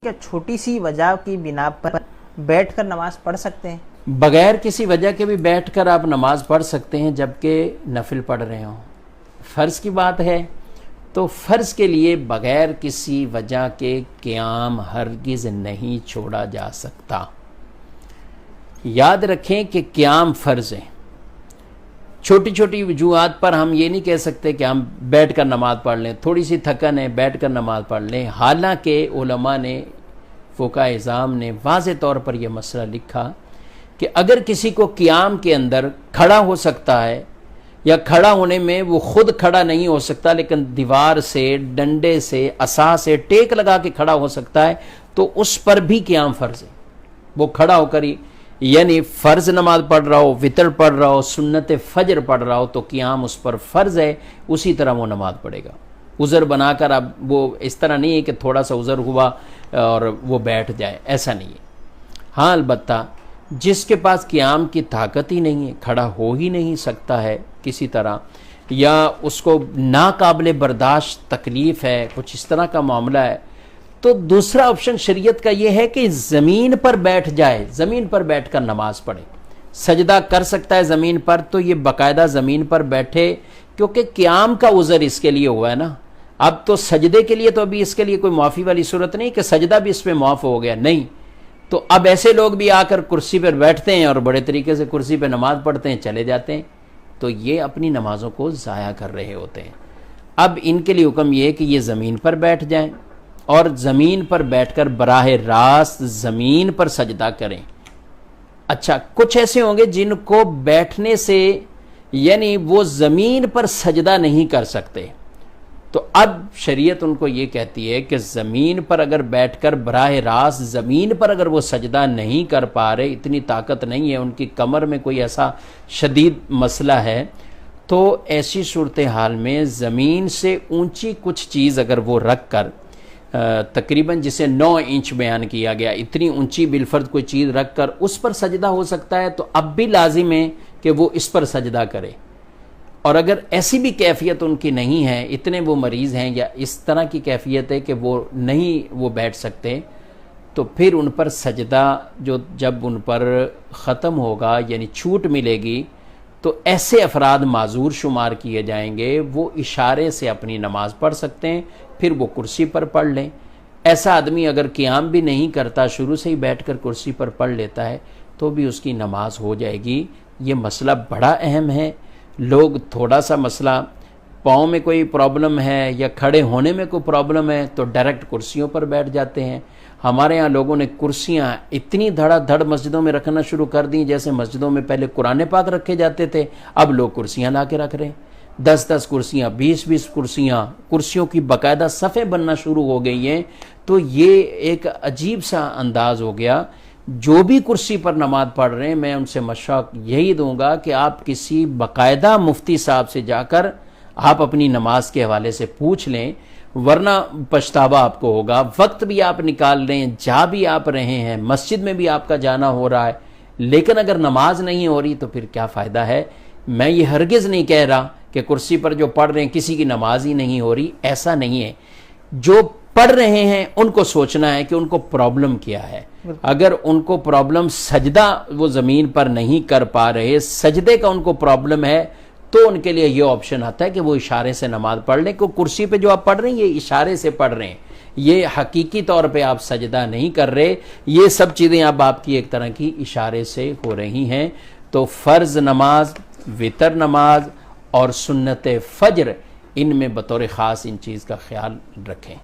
क्या छोटी सी वजह की बिना पर बैठकर नमाज पढ़ सकते हैं? बगैर किसी वजह के भी बैठकर आप नमाज पढ़ सकते हैं, जबकि नफिल पढ़ रहे हों। फ़र्ज़ की बात है तो फ़र्ज़ के लिए बगैर किसी वजह के क़याम हरगिज़ नहीं छोड़ा जा सकता। याद रखें कि क़याम फ़र्ज़ है। छोटी छोटी वजूहात पर हम ये नहीं कह सकते कि हम बैठ कर नमाज़ पढ़ लें, थोड़ी सी थकन है बैठ कर नमाज़ पढ़ लें। हालांकि उलमा ने, फ़ुक़हा इज़ाम ने वाज़े तौर पर यह मसला लिखा कि अगर किसी को क़याम के अंदर खड़ा हो सकता है, या खड़ा होने में वो खुद खड़ा नहीं हो सकता लेकिन दीवार से, डंडे से, असा से टेक लगा के खड़ा हो सकता है, तो उस पर भी क़याम फ़र्ज़ है। वो खड़ा होकर ही, यानी फ़र्ज़ नमाज पढ़ रहा हो, वितर पढ़ रहा हो, सुन्नत फ़जर पढ़ रहा हो, तो क़याम उस पर फ़र्ज़ है, उसी तरह वो नमाज पढ़ेगा। उज़र बनाकर, अब वो इस तरह नहीं है कि थोड़ा सा उज़र हुआ और वो बैठ जाए, ऐसा नहीं है। हाँ, अलबत्ता जिसके पास क़याम की ताकत ही नहीं है, खड़ा हो ही नहीं सकता है किसी तरह, या उसको नाकाबिले बर्दाश्त तकलीफ़ है, कुछ इस तरह का मामला है, तो दूसरा ऑप्शन शरीयत का यह है कि ज़मीन पर बैठ जाए, ज़मीन पर बैठ कर नमाज पढ़े। सजदा कर सकता है ज़मीन पर, तो ये बाकायदा ज़मीन पर बैठे, क्योंकि क़याम का उज़र इसके लिए हुआ है ना। अब तो सजदे के लिए तो अभी इसके लिए कोई माफ़ी वाली सूरत नहीं कि सजदा भी इस पर माफ़ हो गया, नहीं। तो अब ऐसे लोग भी आकर कुर्सी पर बैठते हैं और बड़े तरीके से कुर्सी पर नमाज पढ़ते हैं, चले जाते हैं, तो ये अपनी नमाज़ों को ज़ाया कर रहे होते हैं। अब इनके लिए हुक्म ये है कि ये ज़मीन पर बैठ जाएं और ज़मीन पर बैठकर बराह रास्त ज़मीन पर सजदा करें। अच्छा, कुछ ऐसे होंगे जिनको बैठने से, यानी वो ज़मीन पर सजदा नहीं कर सकते, तो अब शरीयत उनको ये कहती है कि ज़मीन पर अगर बैठकर बराह रास्त ज़मीन पर अगर वो सजदा नहीं कर पा रहे, इतनी ताकत नहीं है, उनकी कमर में कोई ऐसा शदीद मसला है, तो ऐसी सूरत हाल में ज़मीन से ऊंची कुछ चीज़ अगर वो रख कर, तकरीबन जिसे 9 इंच बयान किया गया, इतनी ऊंची बिलफर्द कोई चीज़ रख कर उस पर सजदा हो सकता है, तो अब भी लाजिम है कि वो इस पर सजदा करे। और अगर ऐसी भी कैफियत उनकी नहीं है, इतने वो मरीज़ हैं या इस तरह की कैफियत है कि वो बैठ सकते, तो फिर उन पर सजदा जो जब उन पर ख़त्म होगा, यानी छूट मिलेगी, तो ऐसे अफराद माजूर शुमार किए जाएंगे, वो इशारे से अपनी नमाज पढ़ सकते हैं, फिर वो कुर्सी पर पढ़ लें। ऐसा आदमी अगर क़याम भी नहीं करता, शुरू से ही बैठकर कुर्सी पर पढ़ लेता है, तो भी उसकी नमाज हो जाएगी। ये मसला बड़ा अहम है। लोग थोड़ा सा मसला, पाँव में कोई प्रॉब्लम है या खड़े होने में कोई प्रॉब्लम है, तो डायरेक्ट कुर्सियों पर बैठ जाते हैं। हमारे यहाँ लोगों ने कुर्सियाँ इतनी धड़ाधड़ मस्जिदों में रखना शुरू कर दी, जैसे मस्जिदों में पहले कुरान पाक रखे जाते थे, अब लोग कुर्सियाँ ला के रख रहे हैं। 10-10 कुर्सियाँ, 20-20 कुर्सियाँ, कुर्सियों की बाकायदा सफ़े बनना शुरू हो गई हैं। तो ये एक अजीब सा अंदाज़ हो गया। जो भी कुर्सी पर नमाज पढ़ रहे हैं, मैं उनसे मशवरा यही दूंगा कि आप किसी बाकायदा मुफ्ती साहब से जाकर आप अपनी नमाज के हवाले से पूछ लें, वरना पछतावा आपको होगा। वक्त भी आप निकाल लें, जा भी आप रहे हैं, मस्जिद में भी आपका जाना हो रहा है, लेकिन अगर नमाज नहीं हो रही तो फिर क्या फ़ायदा है। मैं ये हरगिज़ नहीं कह रहा कि कुर्सी पर जो पढ़ रहे हैं किसी की नमाज ही नहीं हो रही, ऐसा नहीं है। जो पढ़ रहे हैं उनको सोचना है कि उनको प्रॉब्लम क्या है। अगर उनको प्रॉब्लम सजदा, वो ज़मीन पर नहीं कर पा रहे, सजदे का उनको प्रॉब्लम है, तो उनके लिए ये ऑप्शन आता है कि वो इशारे से नमाज पढ़ लें। क्योंकि कुर्सी पे जो आप पढ़ रहे हैं, ये इशारे से पढ़ रहे हैं, ये हकीकी तौर पे आप सजदा नहीं कर रहे। ये सब चीज़ें अब आपकी एक तरह की इशारे से हो रही हैं। तो फ़र्ज़ नमाज, वितर नमाज और सुन्नत फ़जर, इनमें बतौर ख़ास इन चीज़ का ख्याल रखें।